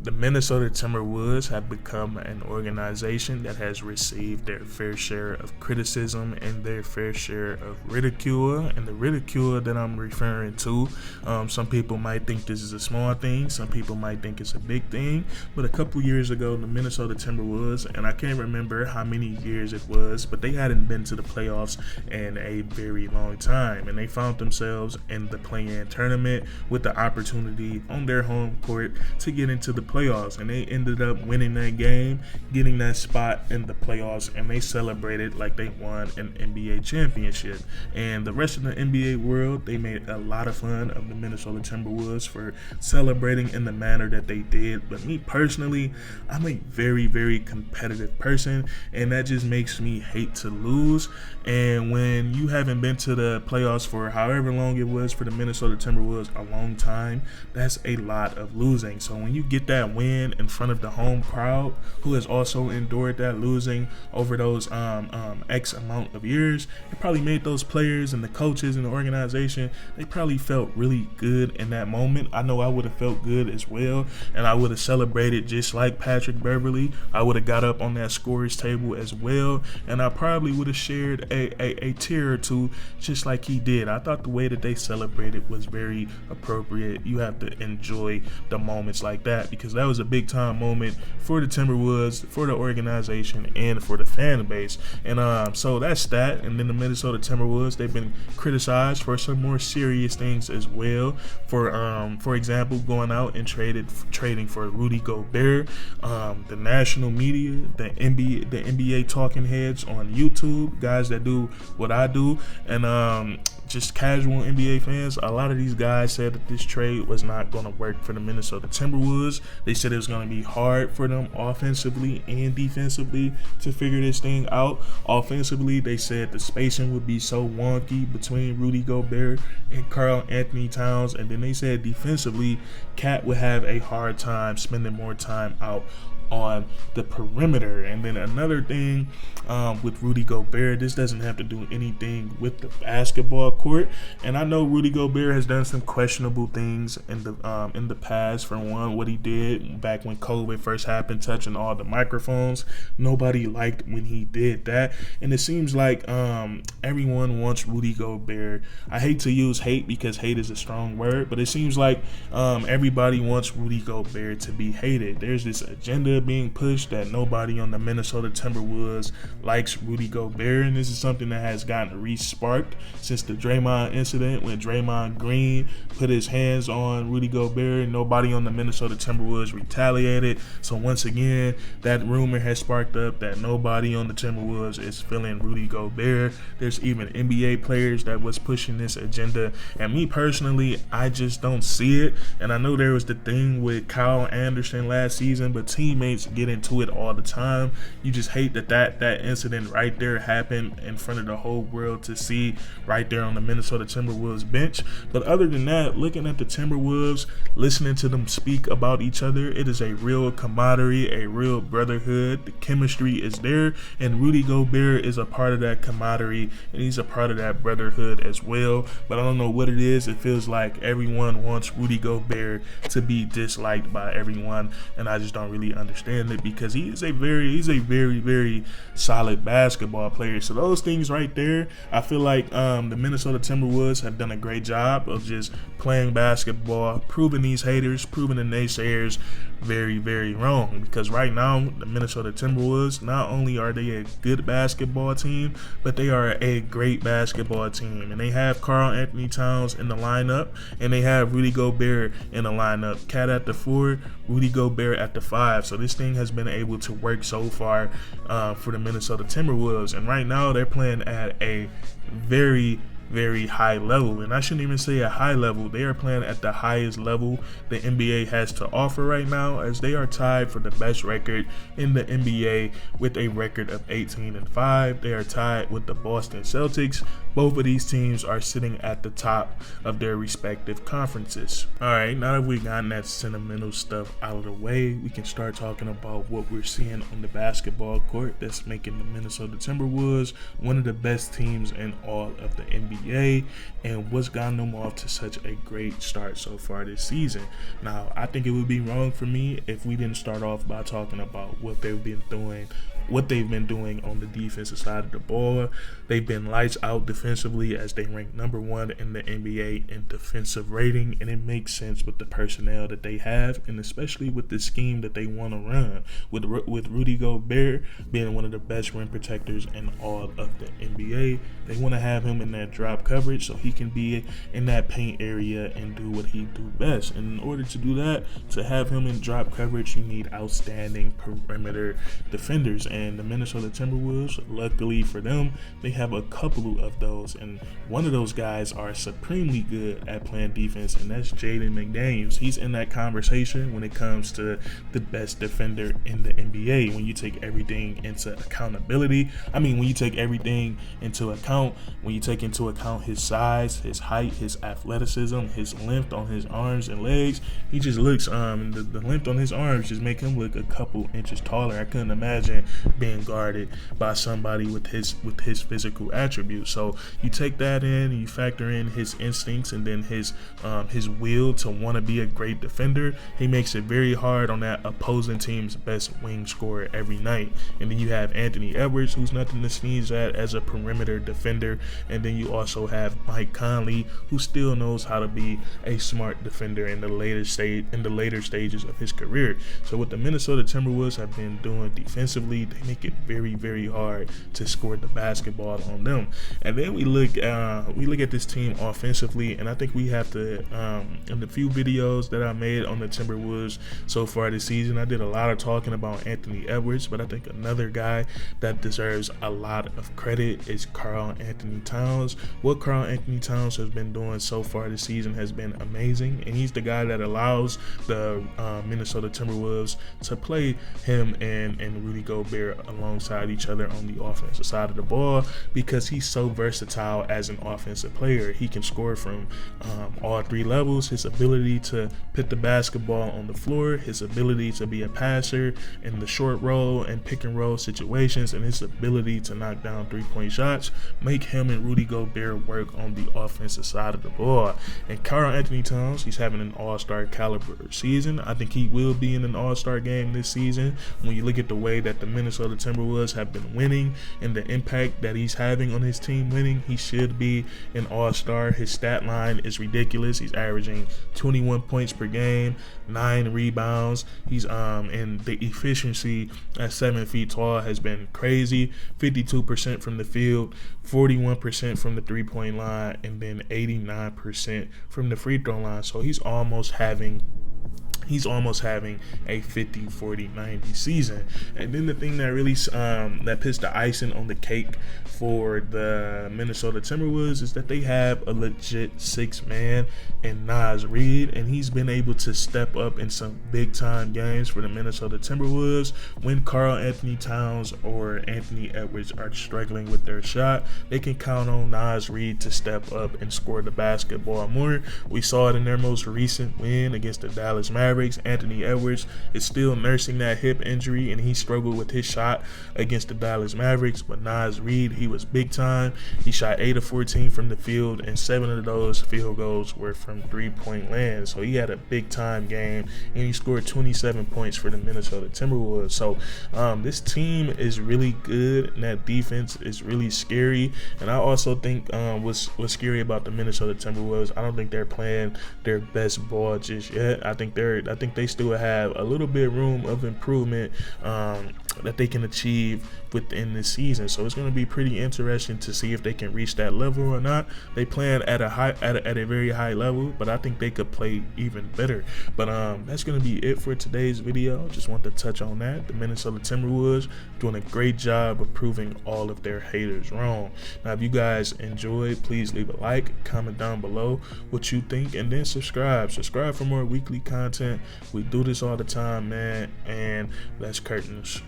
The Minnesota Timberwolves have become an organization that has received their fair share of criticism and their fair share of ridicule. And the ridicule that I'm referring to, some people might think this is a small thing, some people might think it's a big thing. But a couple years ago, the Minnesota Timberwolves, and I can't remember how many years it was, but they hadn't been to the playoffs in a very long time. And they found themselves in the play-in tournament with the opportunity on their home court to get into the playoffs, and they ended up winning that game, getting that spot in the playoffs, and they celebrated like they won an NBA championship. And the rest of the NBA world, they made a lot of fun of the Minnesota Timberwolves for celebrating in the manner that they did. But me personally, I'm a very, very competitive person, and that just makes me hate to lose. And when you haven't been to the playoffs for however long it was for the Minnesota Timberwolves, a long time, that's a lot of losing. So when you get that win in front of the home crowd, who has also endured that losing over those X amount of years, it probably made those players and the coaches and the organization, they probably felt really good in that moment. I know I would have felt good as well, and I would have celebrated just like Patrick Beverley. I would have got up on that scorer's table as well, and I probably would have shared a tear or two just like he did. I thought the way that they celebrated was very appropriate. You have to enjoy the moments like that, because that was a big time moment for the Timberwolves, for the organization, and for the fan base. And so that's that. And then the Minnesota Timberwolves, they've been criticized for some more serious things as well. For example, going out and trading for Rudy Gobert. The national media, the NBA talking heads on YouTube, guys that do what I do, and just casual NBA fans, a lot of these guys said that this trade was not going to work for the Minnesota Timberwolves. They said it was going to be hard for them offensively and defensively to figure this thing out. Offensively, they said the spacing would be so wonky between Rudy Gobert and Karl Anthony Towns. And then they said defensively, Cat would have a hard time spending more time out on the perimeter. And then another thing with Rudy Gobert, this doesn't have to do anything with the basketball court. And I know Rudy Gobert has done some questionable things in the past. For one, what he did back when COVID first happened, touching all the microphones. Nobody liked when he did that. And it seems like everyone wants Rudy Gobert. I hate to use hate because hate is a strong word, but it seems like everybody wants Rudy Gobert to be hated. There's this agenda being pushed that nobody on the Minnesota Timberwolves likes Rudy Gobert, and this is something that has gotten re-sparked since the Draymond incident, when Draymond Green put his hands on Rudy Gobert. Nobody on the Minnesota Timberwolves retaliated, so once again that rumor has sparked up that nobody on the Timberwolves is feeling Rudy Gobert. There's even NBA players that was pushing this agenda, and me personally, I just don't see it. And I know there was the thing with Kyle Anderson last season, but teammates get into it all the time. You just hate that incident right there happened in front of the whole world to see, right there on the Minnesota Timberwolves bench. But other than that, looking at the Timberwolves, listening to them speak about each other, it is a real camaraderie, a real brotherhood. The chemistry is there, and Rudy Gobert is a part of that camaraderie, and he's a part of that brotherhood as well. But I don't know what it is. It feels like everyone wants Rudy Gobert to be disliked by everyone, and I just don't really understand it, because he's a very, very solid basketball player. So those things right there, I feel like the Minnesota Timberwolves have done a great job of just playing basketball, proving these haters, proving the naysayers very, very wrong. Because right now, the Minnesota Timberwolves, not only are they a good basketball team, but they are a great basketball team. And they have Karl Anthony Towns in the lineup, and they have Rudy Gobert in the lineup. Cat at the 4, Rudy Gobert at the 5. So this thing has been able to work so far for the Minnesota Timberwolves. And right now, they're playing at a very, very high level, and I shouldn't even say a high level. They are playing at the highest level the NBA has to offer right now, as they are tied for the best record in the NBA with a record of 18-5. They are tied with the Boston Celtics. Both of these teams are sitting at the top of their respective conferences. All right, now that we've gotten that sentimental stuff out of the way, we can start talking about what we're seeing on the basketball court that's making the Minnesota Timberwolves one of the best teams in all of the NBA. NBA and what's gotten them off to such a great start so far this season. Now, I think it would be wrong for me if we didn't start off by talking about what they've been doing on the defensive side of the ball. They've been lights out defensively as they rank number 1 in the NBA in defensive rating, and it makes sense with the personnel that they have, and especially with the scheme that they want to run. With Rudy Gobert being one of the best rim protectors in all of the NBA, they want to have him in that drop coverage so he can be in that paint area and do what he do best. And in order to do that, to have him in drop coverage, you need outstanding perimeter defenders. And the Minnesota Timberwolves, luckily for them, they have a couple of those. And one of those guys are supremely good at playing defense, and that's Jaden McDaniels. He's in that conversation when it comes to the best defender in the NBA. When you take everything into accountability, when you take everything into account, when you take into account his size, his height, his athleticism, his length on his arms and legs, he just looks, the length on his arms just make him look a couple inches taller. I couldn't imagine being guarded by somebody with his physical attributes. So you take that in, you factor in his instincts and then his will to want to be a great defender. He makes it very hard on that opposing team's best wing scorer every night. And then you have Anthony Edwards, who's nothing to sneeze at as a perimeter defender. And then you also have Mike Conley, who still knows how to be a smart defender in the later stages of his career. So what the Minnesota Timberwolves have been doing defensively, they make it very, very hard to score the basketball on them. And then we look at this team offensively, and I think we have to, in the few videos that I made on the Timberwolves so far this season, I did a lot of talking about Anthony Edwards, but I think another guy that deserves a lot of credit is Karl Anthony Towns. What Karl Anthony Towns has been doing so far this season has been amazing, and he's the guy that allows the Minnesota Timberwolves to play him and Rudy Gobert alongside each other on the offensive side of the ball, because he's so versatile as an offensive player. He can score from all 3 levels. His ability to put the basketball on the floor, his ability to be a passer in the short roll and pick and roll situations, and his ability to knock down 3-point shots make him and Rudy Gobert work on the offensive side of the ball. And Karl Anthony Towns, he's having an all-star caliber season. I think he will be in an all-star game this season. When you look at the way that the Minnesota Timberwolves have been winning and the impact that he's having on his team winning, he should be an all-star. His stat line is ridiculous. He's averaging 21 points per game, 9 rebounds. He's and the efficiency at 7 feet tall has been crazy. 52% from the field, 41% from the 3-point line, and then 89% from the free throw line. So he's almost having a 50-40-90 season. And then the thing that really that puts the icing on the cake for the Minnesota Timberwolves is that they have a legit 6-man in Naz Reid, and he's been able to step up in some big time games for the Minnesota Timberwolves. When Karl Anthony Towns or Anthony Edwards are struggling with their shot, they can count on Naz Reid to step up and score the basketball more. We saw it in their most recent win against the Dallas Mavericks. Anthony Edwards is still nursing that hip injury, and he struggled with his shot against the Dallas Mavericks. But Naz Reid, he was big time. He shot 8 of 14 from the field, and 7 of those field goals were from 3-point land. So he had a big time game, and he scored 27 points for the Minnesota Timberwolves. So this team is really good, and that defense is really scary. And I also think what's scary about the Minnesota Timberwolves, I don't think they're playing their best ball just yet. I think they still have a little bit room of improvement that they can achieve within this season. So it's going to be pretty interesting to see if they can reach that level or not. They playing at a very high level, but I think they could play even better. But that's going to be it for today's video. Just want to touch on that. The Minnesota Timberwolves doing a great job of proving all of their haters wrong. Now, if you guys enjoyed, please leave a like, comment down below what you think, and then subscribe for more weekly content. We do this all the time, man, and that's curtains.